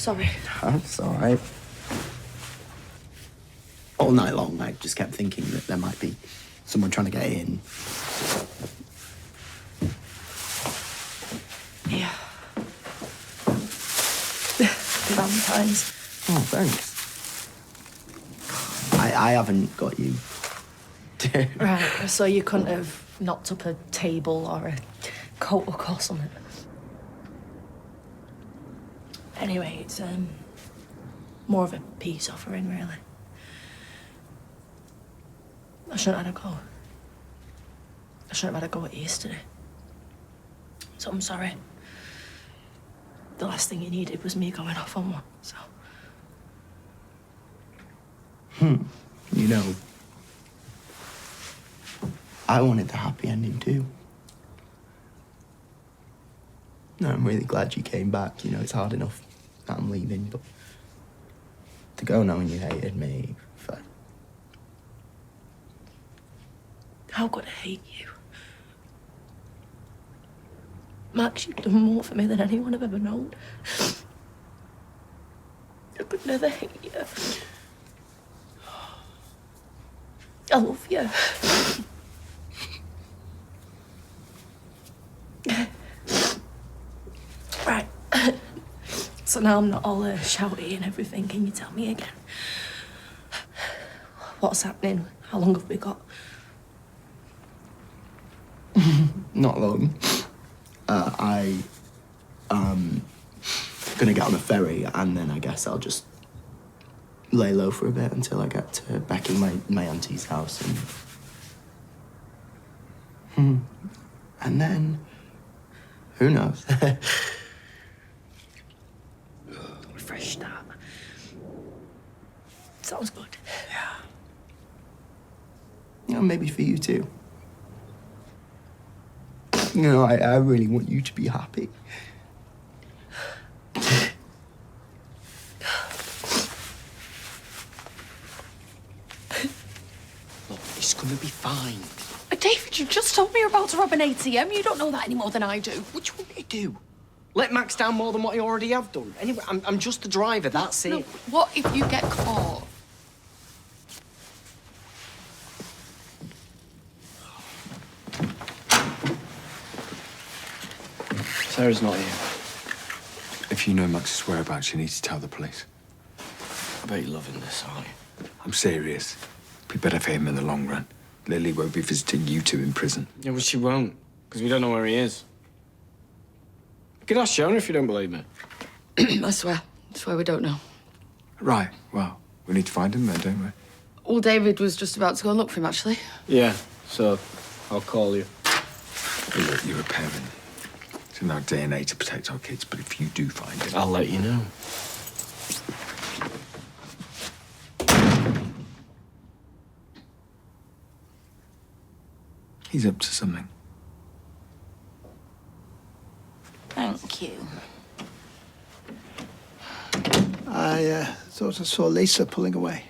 Sorry. That's all right. All night long, I just kept thinking that there might be someone trying to get in. Yeah. Valentine's. Oh, thanks. I haven't got you. Right, so you couldn't have knocked up a table or a coat hook or something? Anyway, it's more of a peace offering, really. I shouldn't have had a go. I shouldn't have had a go at you yesterday. So I'm sorry. The last thing you needed was me going off on one, so... You know, I wanted the happy ending too. No, I'm really glad you came back. You know, it's hard enough that I'm leaving, but to go knowing you hated me for... How could I hate you? Max, you've done more for me than anyone I've ever known. I could never hate you. I love you. Right. So now I'm not all shouty and everything. Can you tell me again? What's happening? How long have we got? Not long. Gonna get on a ferry and then I guess I'll just lay low for a bit until I get to Becky, my auntie's house, and then who knows? Fresh start. Sounds good. Yeah. You know, maybe for you too. You know, I really want you to be happy. Look, it's gonna be fine. David, you just told me you're about to rob an ATM. You don't know that any more than I do. What do you want me to do? Let Max down more than what I already have done. Anyway, I'm just the driver, that's it. No, what if you get caught? Sarah's not here. If you know Max's whereabouts, you need to tell the police. I bet you're loving this, aren't you? I'm serious. Be better for him in the long run. Lily won't be visiting you two in prison. Yeah, well, she won't, because we don't know where he is. You could ask Shona if you don't believe me. I swear we don't know. Right, well, we need to find him then, don't we? Well, David was just about to go and look for him, actually. Yeah, so I'll call you. Hey, look, you're a parent. It's in our DNA to protect our kids, but if you do find him... I'll let you know. He's up to something. Thank you. I thought I saw Lisa pulling away.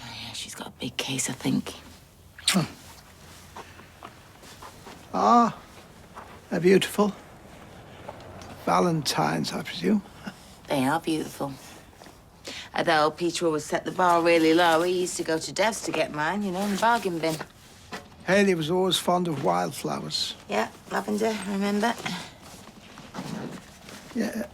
Yeah, she's got a big case, I think. Huh. Ah, they're beautiful. Valentines, I presume. They are beautiful. Although Peter always set the bar really low, he used to go to Dev's to get mine, you know, in the bargain bin. Haley was always fond of wildflowers. Yeah, lavender, I remember. Yeah,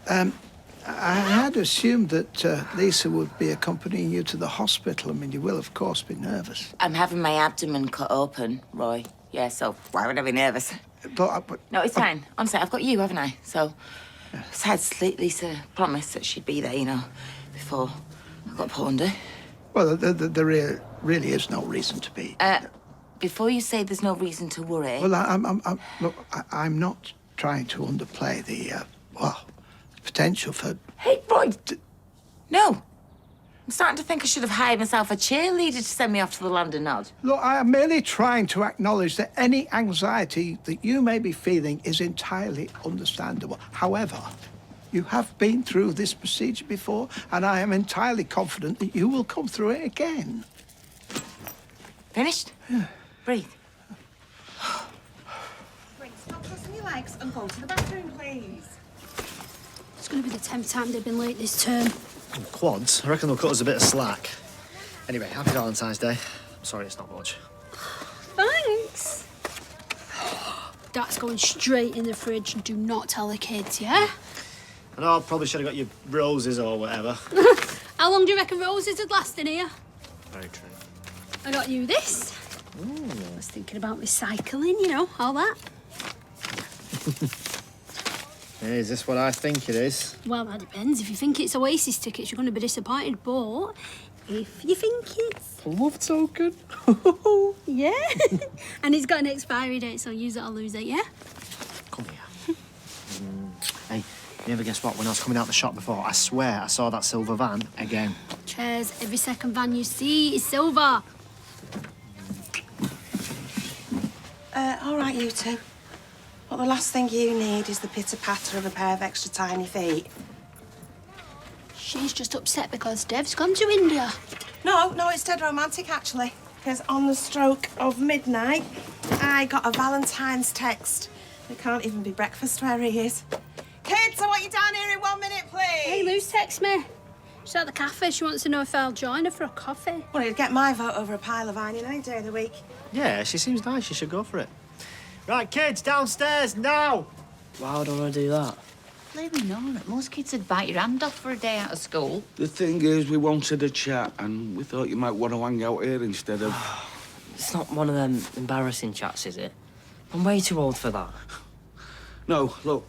I had assumed that Lisa would be accompanying you to the hospital. I mean, you will, of course, be nervous. I'm having my abdomen cut open, Roy. Yeah, so why would I be nervous? But No, it's fine. Honestly, I've got you, haven't I? So, besides, Lisa promised that she'd be there, you know, before I got put under. Well, there really is no reason to be. Before you say there's no reason to worry... Well, I'm not trying to underplay the potential for... Hey, Roy! No. I'm starting to think I should have hired myself a cheerleader to send me off to the London Nod. Look, I am merely trying to acknowledge that any anxiety that you may be feeling is entirely understandable. However, you have been through this procedure before, and I am entirely confident that you will come through it again. Finished? Yeah. Breathe. Stop crossing your legs and go to the bathroom, please. going to be the 10th time they've been late this term. Quads? I reckon they'll cut us a bit of slack. Anyway, happy Valentine's Day. I'm sorry it's not much. Thanks. That's going straight in the fridge. Do not tell the kids, yeah? I know I probably should have got you roses or whatever. How long do you reckon roses would last in here? Very true. I got you this. Ooh. I was thinking about recycling, you know, all that. Hey, is this what I think it is? Well, that depends. If you think it's Oasis tickets, you're going to be disappointed, but if you think it's... A love token? Yeah. And it's got an expiry date, so use it or lose it, yeah? Come here. Hey, you ever guess what? When I was coming out the shop before, I swear I saw that silver van again. Cheers. Every second van you see is silver. All right, you two. But the last thing you need is the pitter-patter of a pair of extra tiny feet. She's just upset because Dev's gone to India. No, it's dead romantic, actually. Because on the stroke of midnight, I got a Valentine's text. It can't even be breakfast where he is. Kids, I want you down here in 1 minute, please. Hey, Lou's text me. She's at the cafe. She wants to know if I'll join her for a coffee. Well, you'd get my vote over a pile of ironing any day of the week. Yeah, she seems nice. You should go for it. Right, kids, downstairs, now! Why don't I do that? Let me know that most kids would bite your hand off for a day out of school. The thing is, we wanted a chat, and we thought you might want to hang out here instead of... It's not one of them embarrassing chats, is it? I'm way too old for that. No, look,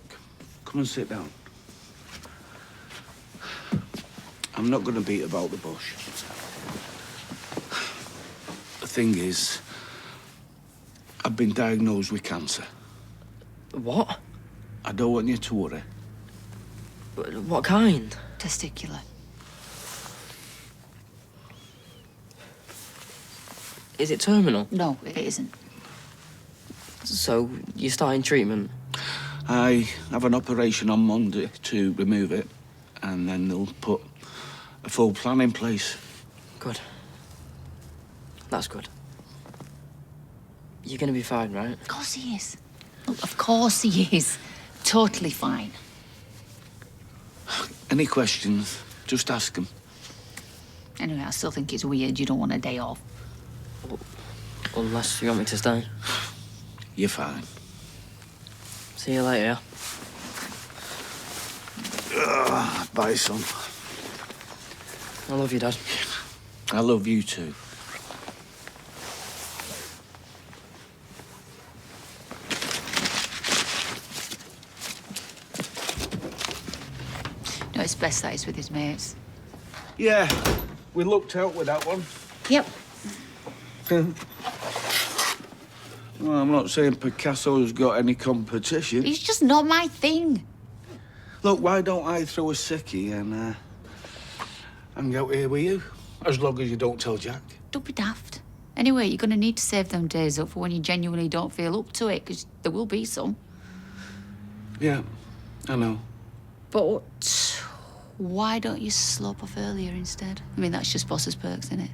come and sit down. I'm not going to beat about the bush. The thing is, I've been diagnosed with cancer. What? I don't want you to worry. What kind? Testicular. Is it terminal? No, it isn't. So, you're starting treatment? I have an operation on Monday to remove it, and then they'll put a full plan in place. Good. That's good. You're gonna be fine, right? Of course he is. Look, of course he is. Totally fine. Any questions, just ask them. Anyway, I still think it's weird you don't want a day off. Unless you want me to stay. You're fine. See you later. Bye, son. I love you, Dad. I love you too. No, it's best that he's with his mates. Yeah, we lucked out with that one. Yep. Well, I'm not saying Picasso's got any competition. It's just not my thing. Look, why don't I throw a sickie and hang out here with you? As long as you don't tell Jack. Don't be daft. Anyway, you're going to need to save them days up for when you genuinely don't feel up to it, because there will be some. Yeah, I know. But why don't you slope off earlier instead? I mean, that's just boss's perks, isn't it?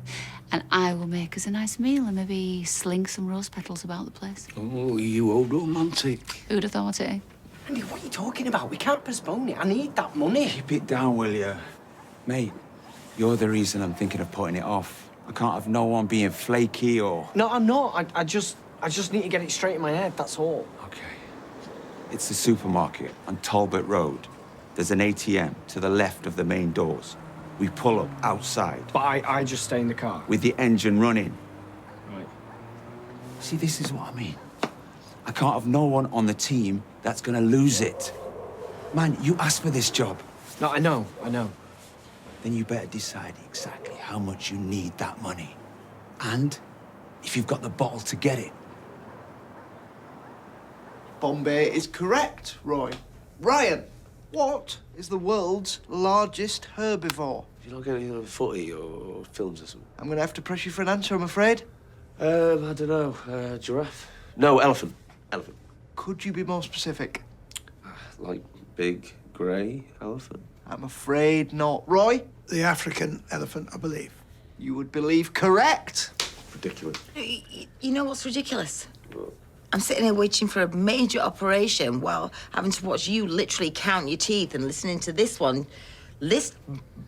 And I will make us a nice meal and maybe sling some rose petals about the place. Oh, you old romantic. Who'd have thought it? Andy, what are you talking about? We can't postpone it. I need that money. Keep it down, will you? Mate, you're the reason I'm thinking of putting it off. I can't have no one being flaky or... No, I'm not. I just need to get it straight in my head, that's all. Okay. It's the supermarket on Talbot Road. There's an ATM to the left of the main doors. We pull up outside. But I just stay in the car. With the engine running. Right. See, this is what I mean. I can't have no one on the team that's gonna lose it. Man, you asked for this job. No, I know. Then you better decide exactly how much you need that money. And if you've got the bottle to get it. Bombay is correct, Roy. Ryan, what is the world's largest herbivore? You don't get any other footy or films or something? I'm going to have to press you for an answer, I'm afraid. I don't know. Giraffe? No, elephant. Elephant. Could you be more specific? Like big, grey elephant? I'm afraid not. Roy? The African elephant, I believe. You would believe correct. Ridiculous. You know what's ridiculous? I'm sitting here waiting for a major operation while having to watch you literally count your teeth and listening to this one list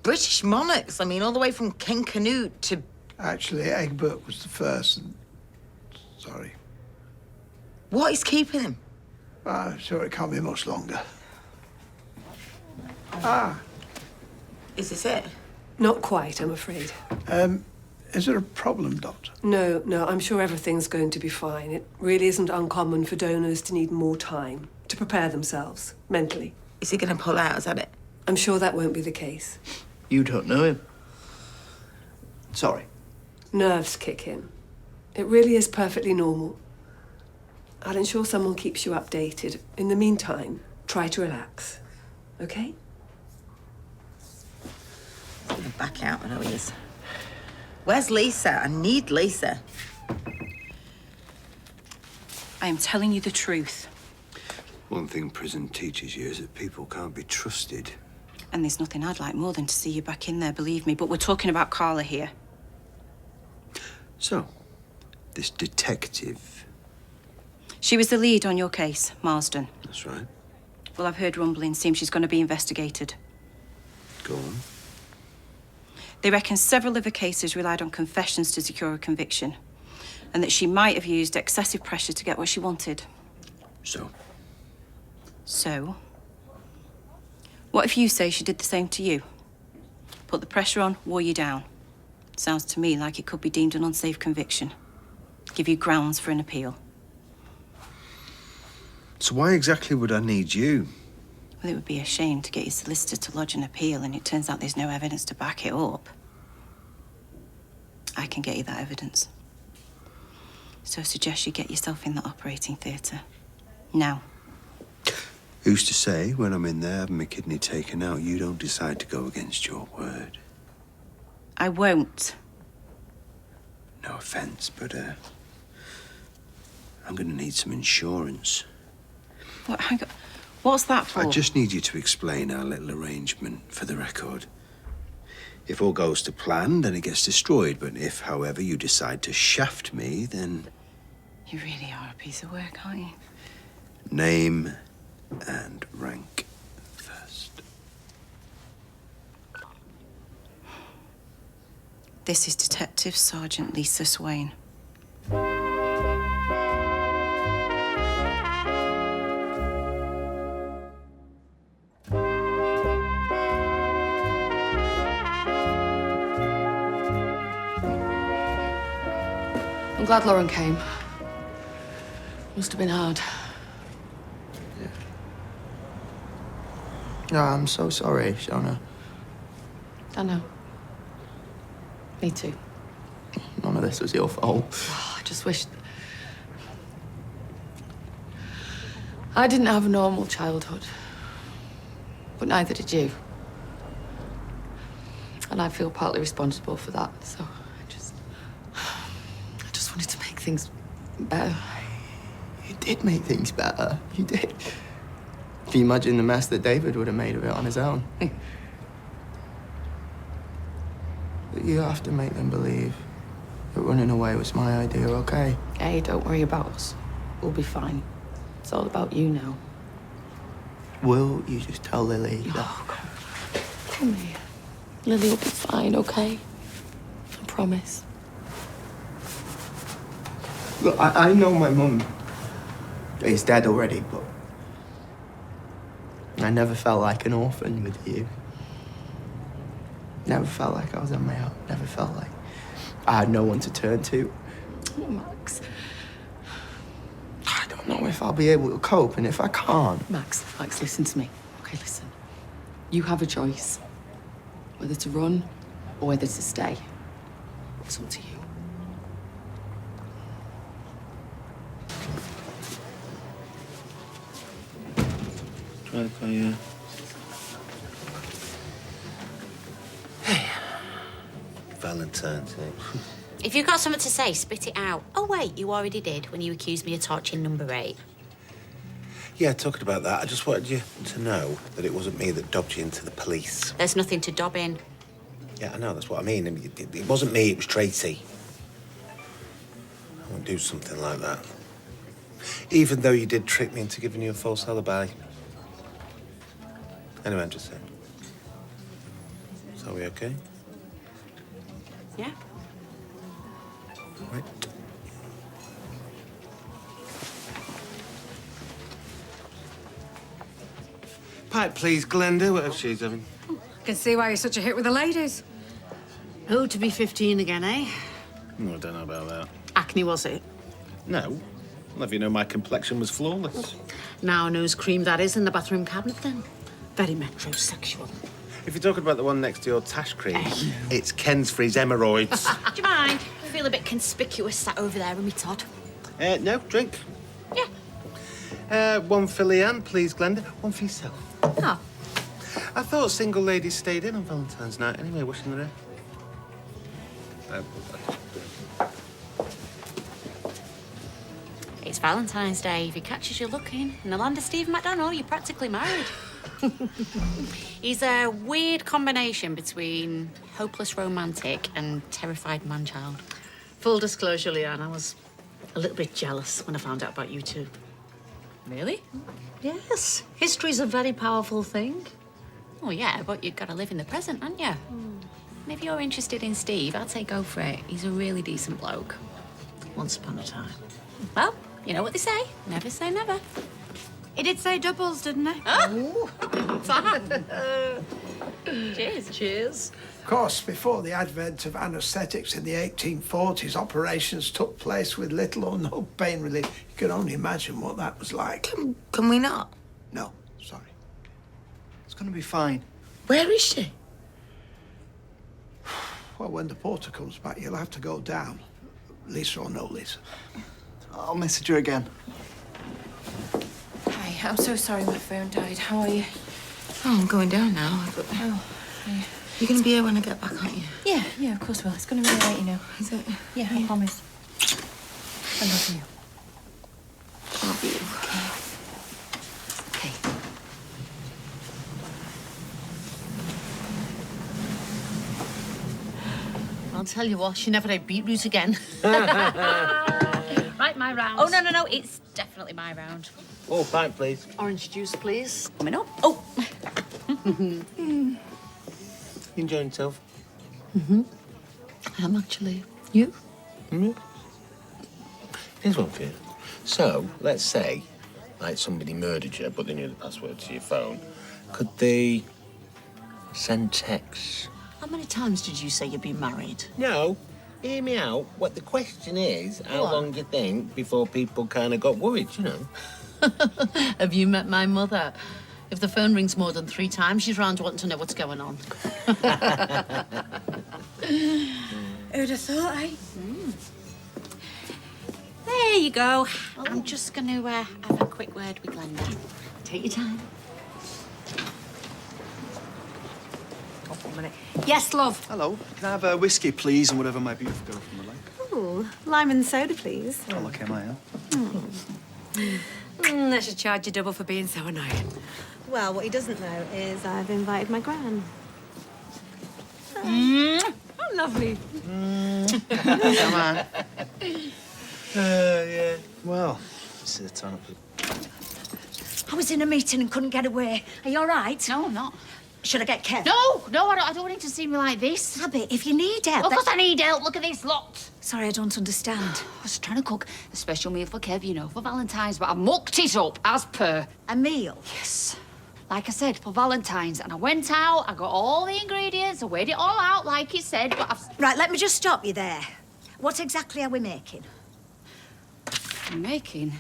British monarchs. I mean, all the way from King Canute to... Actually, Egbert was the first, and... Sorry. What is keeping him? I'm sure it can't be much longer. Ah. Is this it? Not quite, I'm afraid. Is there a problem, Doctor? No, I'm sure everything's going to be fine. It really isn't uncommon for donors to need more time to prepare themselves, mentally. Is he going to pull out? Is that it? I'm sure that won't be the case. You don't know him. Sorry. Nerves kick in. It really is perfectly normal. I'll ensure someone keeps you updated. In the meantime, try to relax. Okay? He's going to back out, I know he is. Where's Lisa? I need Lisa. I am telling you the truth. One thing prison teaches you is that people can't be trusted. And there's nothing I'd like more than to see you back in there, believe me. But we're talking about Carla here. So, this detective... She was the lead on your case, Marsden. That's right. Well, I've heard rumblings. Seems she's going to be investigated. Go on. They reckon several of her cases relied on confessions to secure a conviction, and that she might have used excessive pressure to get what she wanted. So, what if you say she did the same to you? Put the pressure on, wore you down. Sounds to me like it could be deemed an unsafe conviction. Give you grounds for an appeal. So why exactly would I need you? Well, it would be a shame to get your solicitor to lodge an appeal and it turns out there's no evidence to back it up. I can get you that evidence. So I suggest you get yourself in the operating theatre. Now. Who's to say when I'm in there having my kidney taken out, you don't decide to go against your word? I won't. No offence, but I'm gonna need some insurance. What, hang on. What's that for? I just need you to explain our little arrangement for the record. If all goes to plan, then it gets destroyed. But if, however, you decide to shaft me, then... You really are a piece of work, aren't you? Name and rank first. This is Detective Sergeant Lisa Swain. I'm glad Lauren came. Must have been hard. No, I'm so sorry, Shona. I know. Me too. None of this was your fault. Oh, I just wish... I didn't have a normal childhood. But neither did you. And I feel partly responsible for that, so I just wanted to make things better. You did make things better. You did. Can you imagine the mess that David would have made of it on his own? But you have to make them believe that running away was my idea, okay? Hey, don't worry about us. We'll be fine. It's all about you now. Will you just tell Lily that... Oh, come here. Lily will be fine, okay? I promise. Look, I know my mum is dead already, but I never felt like an orphan with you. Never felt like I was on my own. Never felt like I had no one to turn to. Oh, Max. I don't know if I'll be able to cope, and if I can't... Max, listen to me. Okay, listen. You have a choice. Whether to run or whether to stay. It's up to you. Try to call you. Hey. Valentine's, eh? If you've got something to say, spit it out. Oh, wait, you already did when you accused me of torching number 8. Yeah, talking about that, I just wanted you to know that it wasn't me that dobbed you into the police. There's nothing to dob in. Yeah, I know, that's what I mean. It wasn't me, it was Tracy. I won't do something like that. Even though you did trick me into giving you a false alibi. Anyway, I'm just saying. So are we okay? Yeah. Right. Pipe, please, Glenda, whatever she's having. I can see why you're such a hit with the ladies. Oh, to be 15 again, eh? Oh, I don't know about that. Acne, was it? No. I'll have you know my complexion was flawless. Now knows cream that is in the bathroom cabinet, then. Very metrosexual. If you're talking about the one next to your Tash cream, it's Ken's for his hemorrhoids. Do you mind? I feel a bit conspicuous sat over there with me Todd. No, drink. Yeah. One for Leanne, please, Glenda. One for yourself. Oh. I thought single ladies stayed in on Valentine's night. Anyway, wishing the day. It's Valentine's Day. If he catches you looking, in the land of Steve McDonald, you're practically married. He's a weird combination between hopeless romantic and terrified man-child. Full disclosure, Leanne, I was a little bit jealous when I found out about you two. Really? Yes. History's a very powerful thing. Oh, yeah, but you've got to live in the present, haven't you? And if you're interested in Steve, I'd say go for it. He's a really decent bloke. Once upon a time. Well, you know what they say. Never say never. He did say doubles, didn't he? Oh! Cheers. Cheers. Of course, before the advent of anaesthetics in the 1840s, operations took place with little or no pain relief. You can only imagine what that was like. Can we not? No, sorry. It's going to be fine. Where is she? Well, when the porter comes back, you'll have to go down. Lisa or no Lisa. I'll message her again. Hi, I'm so sorry my phone died. How are you? Oh, I'm going down now. Oh, yeah. You're going to be here when I get back, aren't you? Yeah, of course will. It's going to be all right, you know. Is it? Yeah, I promise. I love you. Love you. Okay. I'll tell you what, she never ate beetroot again. Right, my round. Oh, no. It's definitely my round. Oh, pint, please. Orange juice, please. Coming up. Oh! You enjoying yourself? I am actually. You? Here's one for you. So, let's say, like, somebody murdered you, but they knew the password to your phone. Could they send texts? How many times did you say you'd been married? No. Hear me out. What the question is, how What? long do you think before people kind of got worried, you know? Have you met my mother? If the phone rings more than 3 times, she's round wanting to know what's going on. Who'd have thought, eh? There you go. I'm just going to have a quick word with Glenda. Take your time. Oh, 1 minute. Yes, love. Hello. Can I have a whiskey, please, and whatever my beautiful girlfriend would like? Ooh, lime and soda, please. Oh, look, am I, I should charge you double for being so annoying. Well, what he doesn't know is I've invited my gran. Oh, lovely. Come on. Yeah. Well, this is the time. I was in a meeting and couldn't get away. Are you all right? No, I'm not. Should I get Kev? No, I don't want it to see me like this. Abby, if you need help... Of course I need help. Look at this lot. Sorry, I don't understand. I was trying to cook a special meal for Kev, you know, for Valentine's, but I mucked it up as per. A meal? Yes. Like I said, for Valentine's. And I went out, I got all the ingredients, I weighed it all out like it said, but I've... Right, let me just stop you there. What exactly are we making? I'm making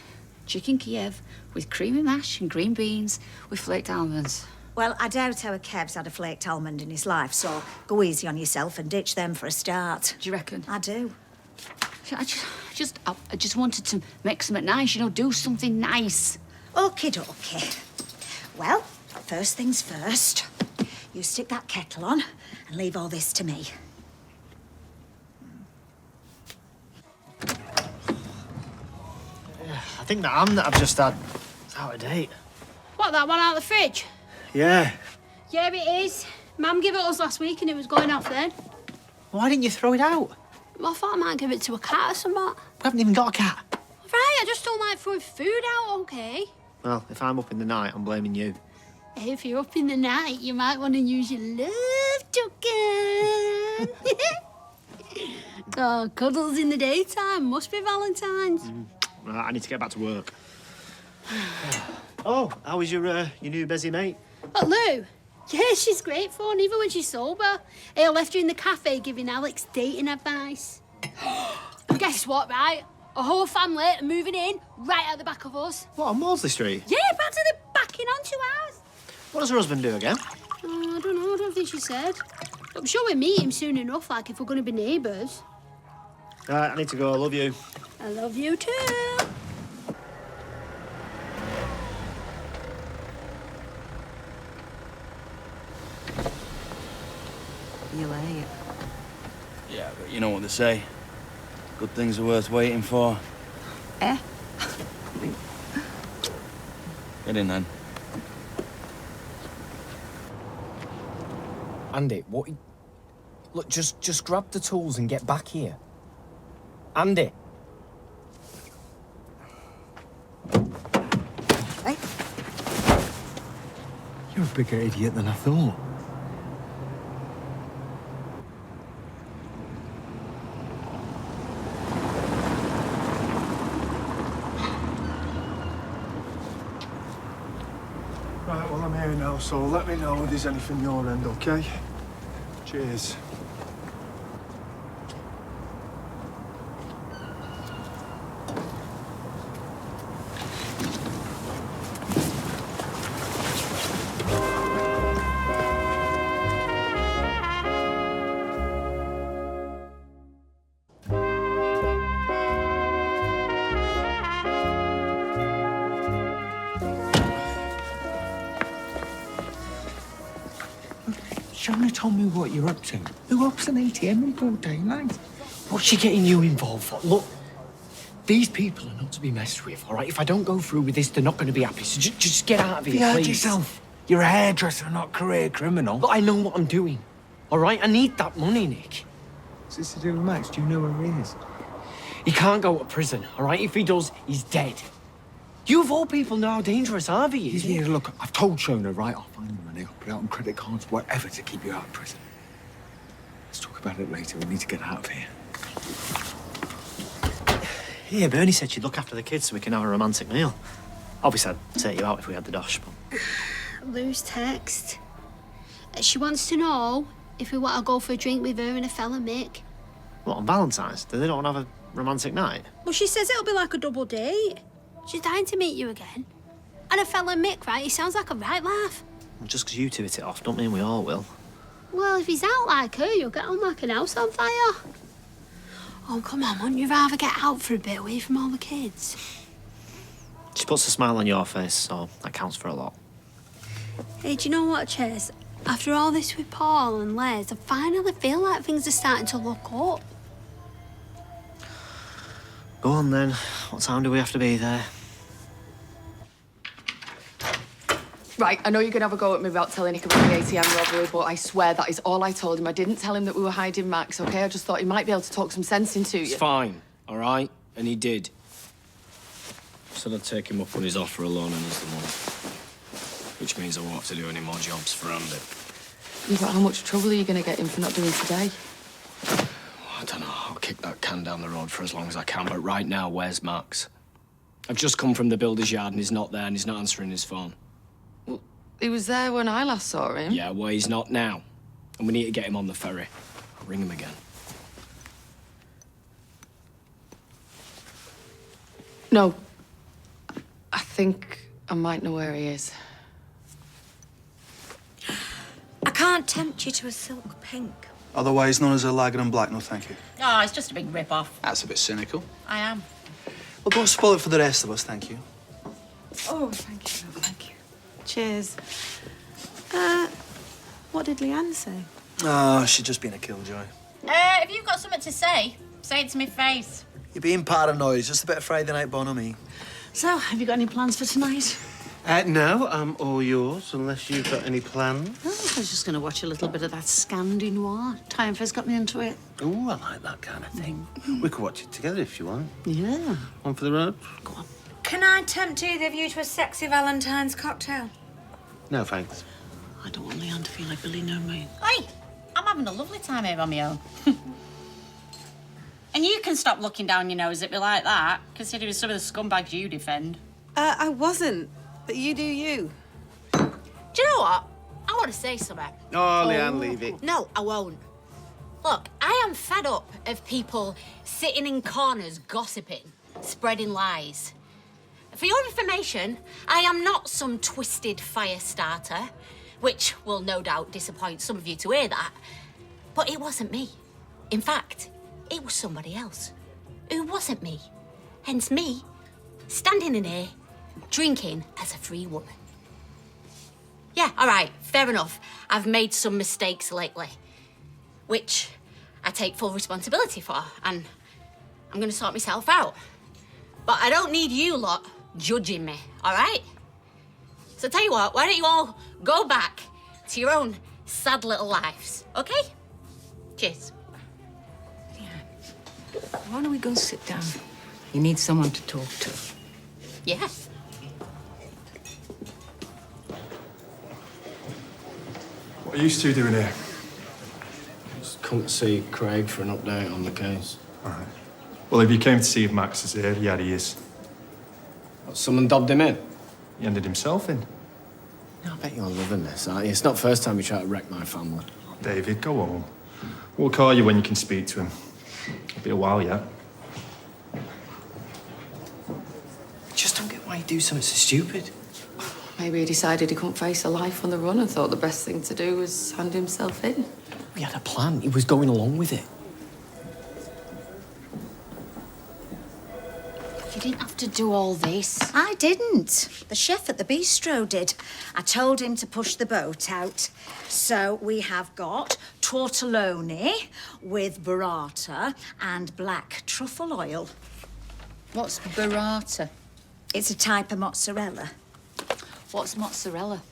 chicken Kiev with creamy mash and green beans with flaked almonds. Well, I doubt our Kev's had a flaked almond in his life, so go easy on yourself and ditch them for a start. Do you reckon? I do. I just wanted to make something nice, you know, do something nice. Okie dokie. Well, first things first. You stick that kettle on and leave all this to me. I think the ham that I've just had is out of date. What, that one out of the fridge? Yeah. Yeah, it is. Mum gave it us last week and it was going off then. Why didn't you throw it out? Well, I thought I might give it to a cat or something. We haven't even got a cat. right, I just don't like throwing food out, okay? Well, if I'm up in the night, I'm blaming you. If you're up in the night, you might want to use your love token. Oh, cuddles in the daytime. Must be Valentine's. Right, I need to get back to work. Oh, how was your new busy mate? But Lou, yeah, she's great fun, even when she's sober. I left her in the cafe giving Alex dating advice. And guess what, right? A whole family are moving in right at the back of us. What, on Maudsley Street? Yeah, back to the backing onto ours. What does her husband do again? I don't know, I don't think she said. I'm sure we'll meet him soon enough, like if we're going to be neighbours. Right, I need to go. I love you. I love you too. You late. Yeah, but you know what they say. Good things are worth waiting for. Eh? Get in then. Andy, what? Look, just grab the tools and get back here. Andy. Hey. You're a bigger idiot than I thought. Right, well, I'm here now, so let me know if there's anything your end, okay? Cheers. You only told me what you're up to. Who opens an ATM in broad daylight? What's she getting you involved for? Look, these people are not to be messed with, all right? If I don't go through with this, they're not going to be happy. So just get out of here, Behave please. yourself. You're a hairdresser, not a career criminal. Look, I know what I'm doing, all right? I need that money, Nick. What's this to do with Max? Do you know where he is? He can't go to prison, all right? If he does, he's dead. You, of all people, know how dangerous Harvey is. Yeah, look, I've told Shona, right, I'll find the money, I'll put it out on credit cards, whatever, to keep you out of prison. Let's talk about it later. We need to get out of here. Yeah, Bernie said she'd look after the kids so we can have a romantic meal. Obviously, I'd take you out if we had the dosh, but... Lou's text. She wants to know if we want to go for a drink with her and a fella Mick. What, on Valentine's? Do they not want to have a romantic night? Well, she says it'll be like a double date. She's dying to meet you again. And a fella Mick, right? He sounds like a right laugh. Well, just because you two hit it off, don't mean we all will. Well, if he's out like her, you'll get on like an house on fire. Oh, come on, wouldn't you rather get out for a bit away from all the kids? She puts a smile on your face, so that counts for a lot. Hey, do you know what, Ches? After all this with Paul and Les, I finally feel like things are starting to look up. Go on, then. What time do we have to be there? Right, I know you're going to have a go at me about telling Nick about the ATM robbery, but I swear that is all I told him. I didn't tell him that we were hiding Max, OK? I just thought he might be able to talk some sense into you. It's fine, all right? And he did. Said I'd take him up on his offer alone and he's the one. Which means I won't have to do any more jobs for Andy. Yeah, but how much trouble are you going to get him for not doing today? I don't know. I'll kick that can down the road for as long as I can, but right now, where's Max? I've just come from the builder's yard and he's not there and he's not answering his phone. Well, he was there when I last saw him. Yeah, well, he's not now. And we need to get him on the ferry. I'll ring him again. No. I think I might know where he is. I can't tempt you to a silk pink. Otherwise known as a lager and black, no thank you. Oh, it's just a big rip-off. That's a bit cynical. I am. Well, don't spoil it for the rest of us, thank you. Oh, thank you, thank you. Cheers. What did Leanne say? Oh, she's just been a killjoy. If you've got something to say it to me face. You're being paranoid. It's just a bit of Friday night bonhomie. So, have you got any plans for tonight? No, I'm all yours, unless you've got any plans. Oh, I was just going to watch a little bit of that Scandi noir. Time first got me into it. Oh, I like that kind of thing. We could watch it together if you want. Yeah. On for the road? Go on. Can I tempt either of you to a sexy Valentine's cocktail? No, thanks. I don't want Leanne to feel like Billy no me. Hey, I'm having a lovely time here on my own. And you can stop looking down your nose at me like that, considering some of the scumbags you defend. I wasn't, but you do you. Do you know what? I want to say something. Oh, Leanne, leave it. No, I won't. Look, I am fed up of people sitting in corners gossiping, spreading lies. For your information, I am not some twisted fire starter, which will no doubt disappoint some of you to hear that. But it wasn't me. In fact, it was somebody else who wasn't me. Hence me standing in here drinking as a free woman. Yeah, all right, fair enough. I've made some mistakes lately, which I take full responsibility for, and I'm gonna sort myself out. But I don't need you lot judging me, all right? So tell you what, why don't you all go back to your own sad little lives, okay? Cheers. Why don't we go sit down? You need someone to talk to. Yeah. What are you two doing here? Just come to see Craig for an update on the case. All right. Well, if you came to see if Max is here, yeah, he is. What, someone dobbed him in? He handed himself in. I bet you're loving this, aren't you? It's not the first time you try to wreck my family. David, go home. We'll call you when you can speak to him. It'll be a while yet. I just don't get why you do something so stupid. Maybe he decided he couldn't face a life on the run and thought the best thing to do was hand himself in. We had a plan. He was going along with it. You didn't have to do all this. I didn't. The chef at the bistro did. I told him to push the boat out. So we have got tortelloni with burrata and black truffle oil. What's burrata? It's a type of mozzarella. What's mozzarella?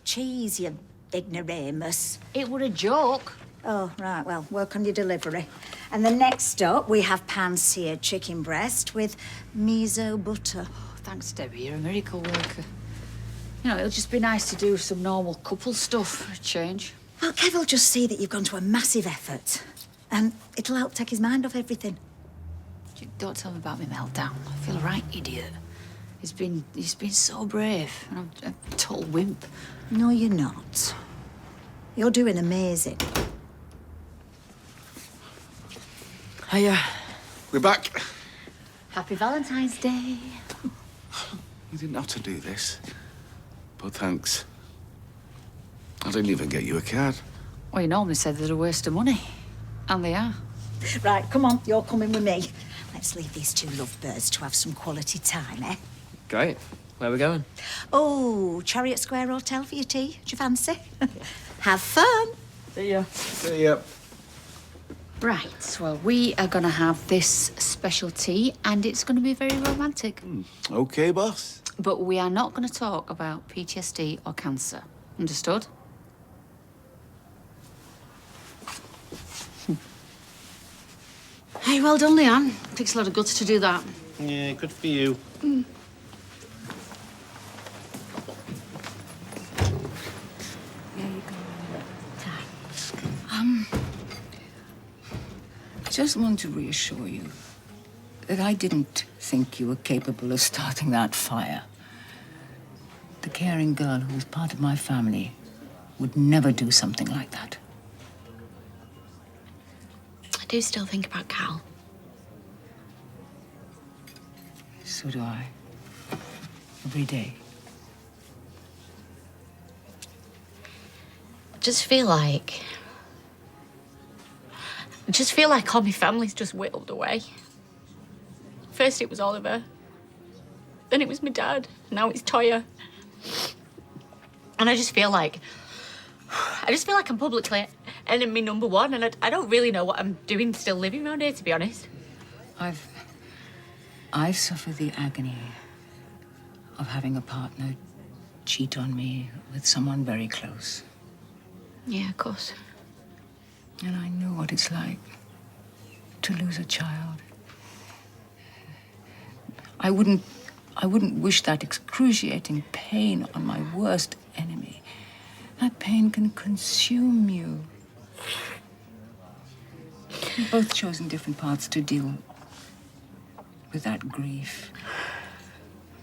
Cheese, you ignoramus. It were a joke. Oh, right, well, work on your delivery. And then next up, we have pan-seared chicken breast with miso butter. Oh, thanks, Debbie. You're a miracle worker. You know, it'll just be nice to do some normal couple stuff for a change. Well, Kev will just see that you've gone to a massive effort. And it'll help take his mind off everything. Don't tell me about my meltdown. I feel a right idiot. He's been so brave, and I'm a total wimp. No, you're not. You're doing amazing. Hiya. We're back. Happy Valentine's Day. You didn't have to do this. But thanks. I didn't even get you a card. Well, you normally said they're a waste of money. And they are. Right, come on, you're coming with me. Let's leave these two lovebirds to have some quality time, eh? Great. Where are we going? Oh, Chariot Square Hotel for your tea. Do you fancy? Have fun. See ya. See ya. Right, well, we are going to have this special tea, and it's going to be very romantic. Okay, boss. But we are not going to talk about PTSD or cancer. Understood? Hey, well done, Leanne. Takes a lot of guts to do that. Yeah, good for you. I just want to reassure you that I didn't think you were capable of starting that fire. The caring girl who was part of my family would never do something like that. I do still think about Cal. So do I. Every day. I just feel like all my family's just whittled away. First it was Oliver, then it was my dad, now it's Toya. And I just feel like I'm publicly enemy number one, and I don't really know what I'm doing still living around here, to be honest. I've suffered the agony of having a partner cheat on me with someone very close. Yeah, of course. And I know what it's like to lose a child. I wouldn't wish that excruciating pain on my worst enemy. That pain can consume you. We've both chosen different paths to deal with that grief.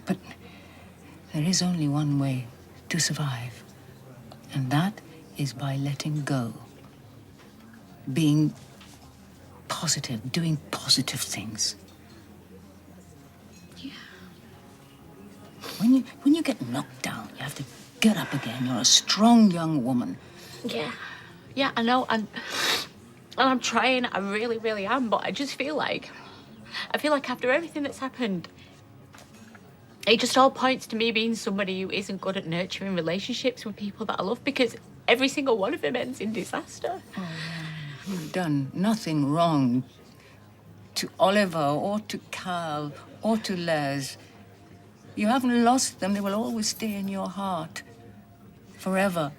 But there is only one way to survive, and that is by letting go. Being positive, doing positive things. Yeah. When you get knocked down, you have to get up again. You're a strong young woman. Yeah. Yeah, I know, and I'm trying, I really, really am, but I just feel like after everything that's happened, it just all points to me being somebody who isn't good at nurturing relationships with people that I love, because every single one of them ends in disaster. Oh, you've done nothing wrong to Oliver or to Carl or to Les. You haven't lost them. They will always stay in your heart forever.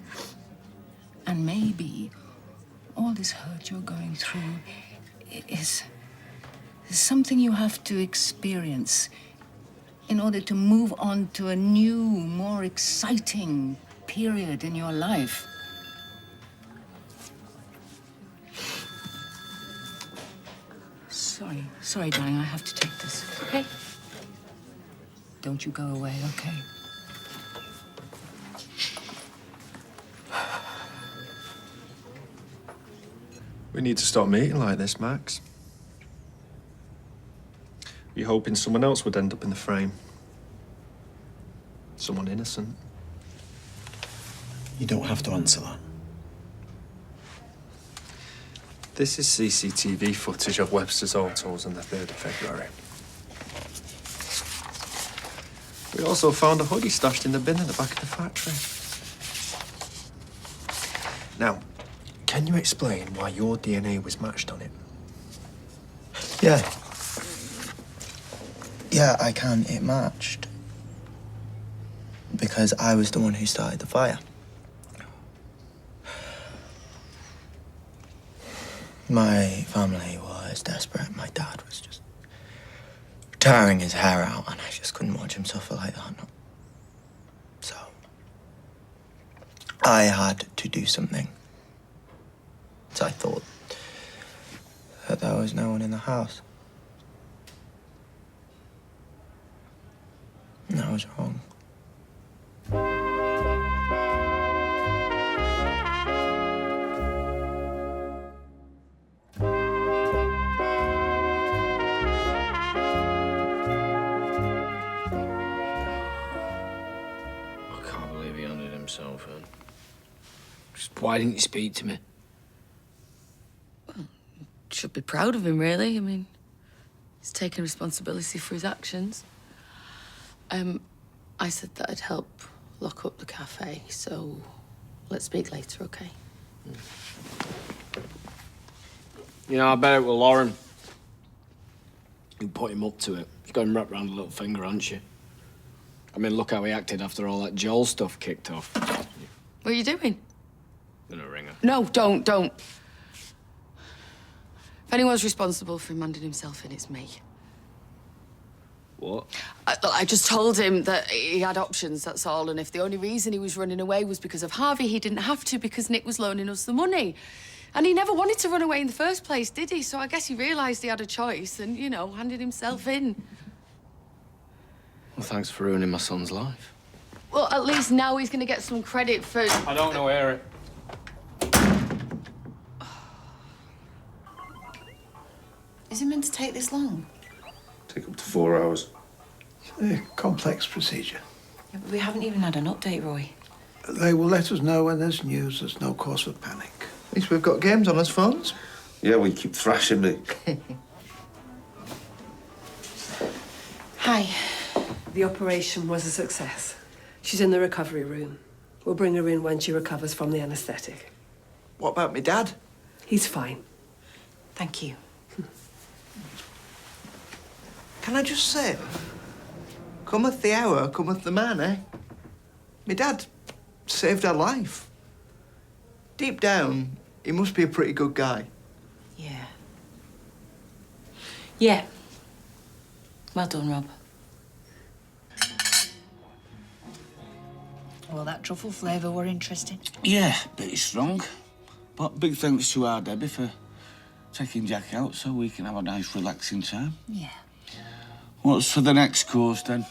And maybe all this hurt you're going through is something you have to experience in order to move on to a new, more exciting period in your life. Sorry, darling, I have to take this. Okay. Don't you go away, okay? We need to stop meeting like this, Max. Were you hoping someone else would end up in the frame? Someone innocent? You don't have to answer that. This is CCTV footage of Webster's Autos on the 3rd of February. We also found a hoodie stashed in the bin at the back of the factory. Now, can you explain why your DNA was matched on it? Yeah. Yeah, I can. It matched. Because I was the one who started the fire. My family was desperate. My dad was just tearing his hair out, and I just couldn't watch him suffer like that. No. So I had to do something. So I thought that there was no one in the house. And I was wrong. I can't believe he handed himself in. Just why didn't you speak to me? Should be proud of him, really. I mean, he's taken responsibility for his actions. I said that I'd help lock up the cafe, so let's speak later, okay? You know, I bet it was Lauren who put him up to it. She's got him wrapped around a little finger, hasn't she? I mean, look how he acted after all that Joel stuff kicked off. What are you doing? Gonna ring her. No, don't. If anyone's responsible for him handing himself in, it's me. What? I just told him that he had options, that's all, and if the only reason he was running away was because of Harvey, he didn't have to because Nick was loaning us the money. And he never wanted to run away in the first place, did he? So I guess he realised he had a choice and, you know, handed himself in. Well, thanks for ruining my son's life. Well, at least now he's going to get some credit for... I don't know, Eric. Is it meant to take this long? Take up to 4 hours. It's a complex procedure. Yeah, but we haven't even had an update, Roy. They will let us know when there's news. There's no cause for panic. At least we've got games on us phones. Yeah, well, you keep thrashing me. Hi. The operation was a success. She's in the recovery room. We'll bring her in when she recovers from the anaesthetic. What about me dad? He's fine. Thank you. Can I just say, cometh the hour, cometh the man, eh? My dad saved her life. Deep down, he must be a pretty good guy. Yeah. Yeah. Well done, Rob. Well, that truffle flavour were interesting. Yeah, bit strong. But big thanks to our Debbie for taking Jack out so we can have a nice, relaxing time. Yeah. What's for the next course, then?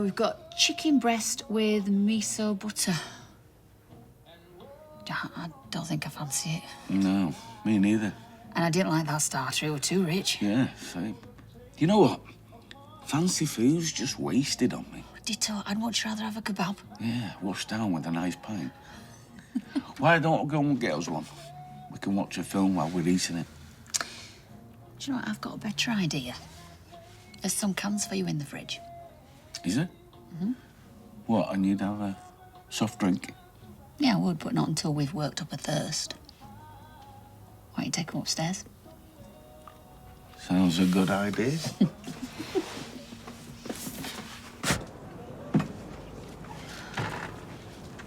We've got chicken breast with miso butter. I don't think I fancy it. No, me neither. And I didn't like that starter. It was too rich. Yeah, same. You know what? Fancy food's just wasted on me. Ditto. I'd much rather have a kebab. Yeah, washed down with a nice pint. Why don't I go and get us one? We can watch a film while we're eating it. Do you know what? I've got a better idea. There's some cans for you in the fridge. Is it? Mm-hmm. What, and you'd have a soft drink? Yeah, I would, but not until we've worked up a thirst. Why don't you take them upstairs? Sounds a good idea.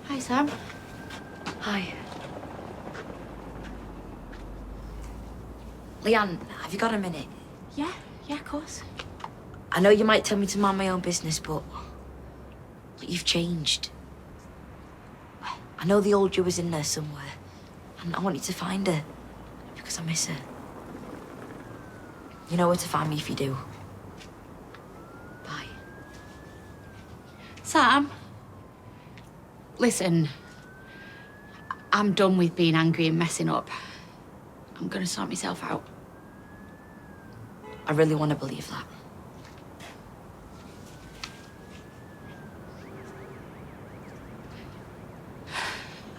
Hi, Sam. Hi. Leanne, have you got a minute? Yeah, of course. I know you might tell me to mind my own business, but you've changed. I know the old you was in there somewhere, and I want you to find her, because I miss her. You know where to find me if you do. Bye. Sam, listen. I'm done with being angry and messing up. I'm gonna sort myself out. I really want to believe that.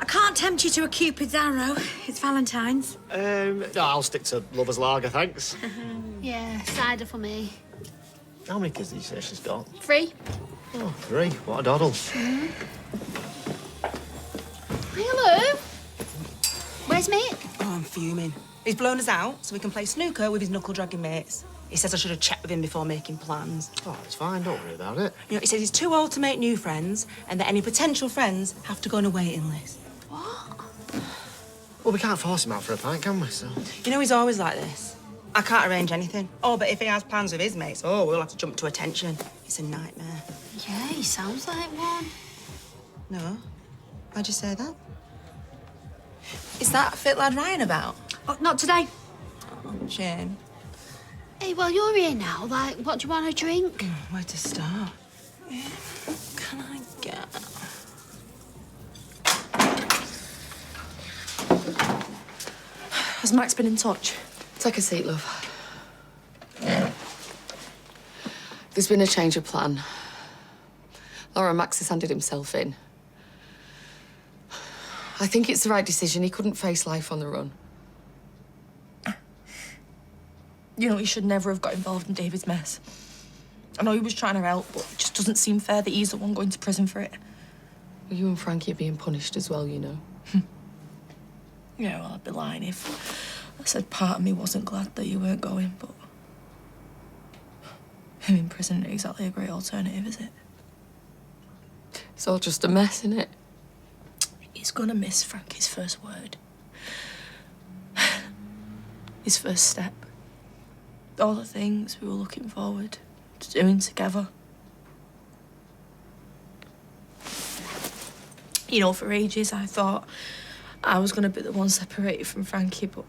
I can't tempt you to a Cupid's arrow. It's Valentine's. No, I'll stick to Lover's Lager, thanks. Yeah, cider for me. How many kids did you say she's got? 3. Oh, 3. What a doddle. Hello. Where's Mick? Oh, I'm fuming. He's blown us out so we can play snooker with his knuckle-dragging mates. He says I should have checked with him before making plans. Oh, it's fine. Don't worry about it. You know, he says he's too old to make new friends and that any potential friends have to go on a waiting list. Well, we can't force him out for a pint, can we? So. You know, he's always like this. I can't arrange anything. Oh, but if he has plans with his mates, oh, we'll have to jump to attention. It's a nightmare. Yeah, he sounds like one. No? Why'd you say that? Is that fit lad Ryan about? Oh, not today. Oh, shame. Hey, well, you're here now. Like, what do you want to drink? Where to start? Can I get... Has Max been in touch? Take a seat, love. There's been a change of plan. Laura, Max has handed himself in. I think it's the right decision. He couldn't face life on the run. You know, he should never have got involved in David's mess. I know he was trying to help, but it just doesn't seem fair that he's the one going to prison for it. Well, you and Frankie are being punished as well, you know. Yeah, well, I'd be lying if I said part of me wasn't glad that you weren't going, but him in prison isn't exactly a great alternative, is it? It's all just a mess, isn't it? He's gonna miss Frankie's first word. His first step. All the things we were looking forward to doing together. You know, for ages I thought I was gonna be the one separated from Frankie, but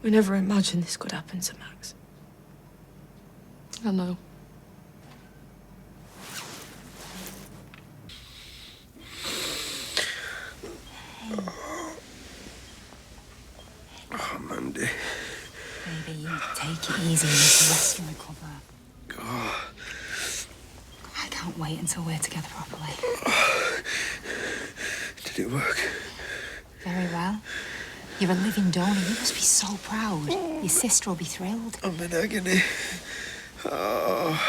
we never imagined this could happen to Max. I know. Oh, Mandy. Baby, you take it easy. You need to rest and recover. Oh. I can't wait until we're together properly. Did it work? Very well. You're a living donor. You must be so proud. Your sister will be thrilled. I'm in agony. Oh,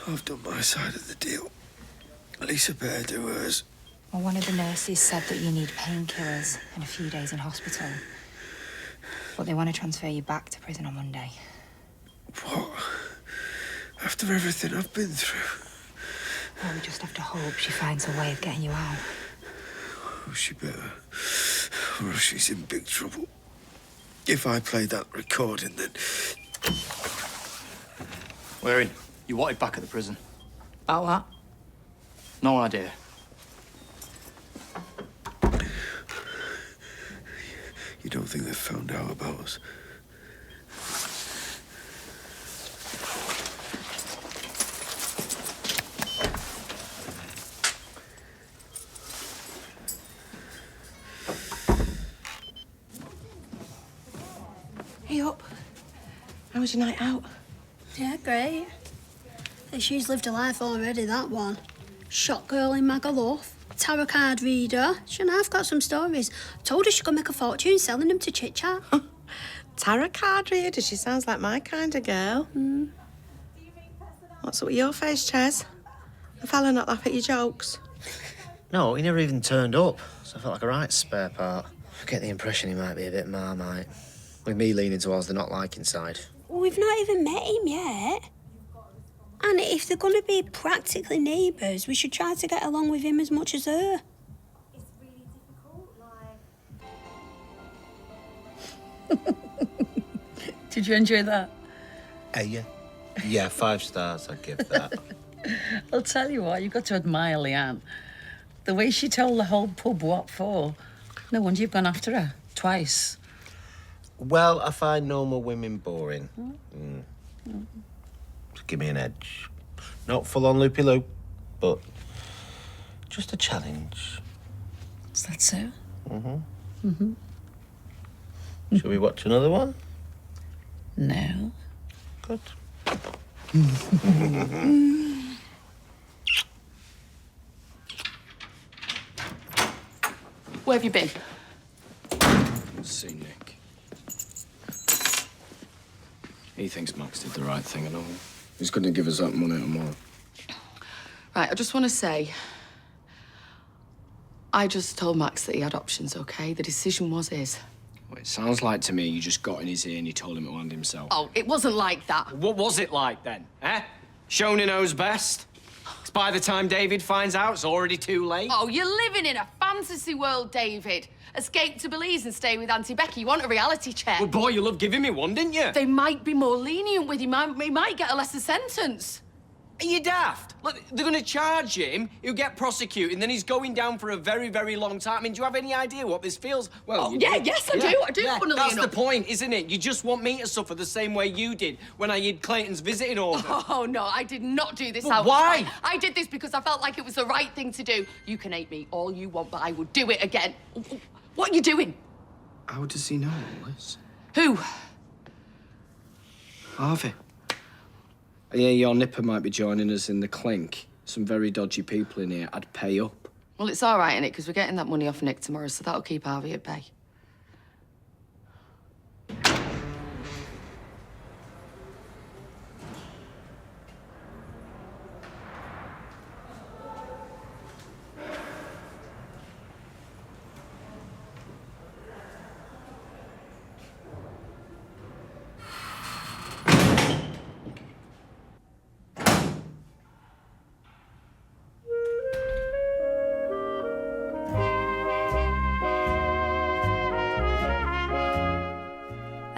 I've done my side of the deal. Lisa better do hers. Well, one of the nurses said that you need painkillers and a few days in hospital. But they want to transfer you back to prison on Monday. What? After everything I've been through. Well, we just have to hope she finds a way of getting you out. Oh, she better. Or else she's in big trouble. If I play that recording, then... We're in. You wanted back at the prison. About what? No idea. You don't think they've found out about us? Hey up. How was your night out? Yeah, great. She's lived a life already, that one. Shot girl in Magaluf, tarot card reader. She and I've got some stories. Told her she could make a fortune selling them to Chit Chat. Tarot card reader. She sounds like my kind of girl. What's up with your face, Ches? A fella not laugh at your jokes? No, he never even turned up, so I felt like a right spare part. I get the impression he might be a bit Marmite, with me leaning towards the not liking side. We've not even met him yet. And if they're going to be practically neighbours, we should try to get along with him as much as her. Did you enjoy that? Yeah. Yeah, 5 stars, I'd give that. I'll tell you what, you've got to admire Leanne. The way she told the whole pub what for. No wonder you've gone after her twice. Well, I find normal women boring. Just give me an edge. Not full-on loopy-loop, but just a challenge. Is that so? Shall we watch another one? No. Good. Where have you been? See Nick. He thinks Max did the right thing and all. He's going to give us that money tomorrow. Right, I just want to say, I just told Max that he had options, OK? The decision was his. Well, it sounds like to me you just got in his ear and you told him to hand himself. Oh, it wasn't like that. What was it like then, eh? Shona knows best. 'Cause by the time David finds out, it's already too late. Oh, you're living in a fantasy world, David. Escape to Belize and stay with Auntie Becky. You want a reality check? Well, boy, you love giving me one, didn't you? They might be more lenient with him. He might get a lesser sentence. Are you daft? Look, they're going to charge him, he'll get prosecuted, and then he's going down for a very, very long time. I mean, do you have any idea what this feels? Well, yes, I do. I do, funnily That's enough. the point, isn't it? You just want me to suffer the same way you did when I hid Clayton's visiting order. Oh, no, I did not do this. Well, why? I did this because I felt like it was the right thing to do. You can hate me all you want, but I would do it again. What are you doing? How does he know all this? Who? Harvey. Yeah, your nipper might be joining us in the clink. Some very dodgy people in here. I'd pay up. Well, it's all right, innit? Because we're getting that money off Nick tomorrow, so that'll keep Harvey at bay.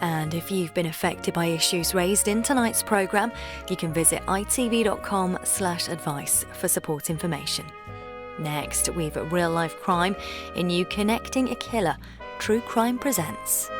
And if you've been affected by issues raised in tonight's programme, you can visit itv.com/advice for support information. Next, we've Real Life Crime in You Connecting a Killer. True Crime Presents.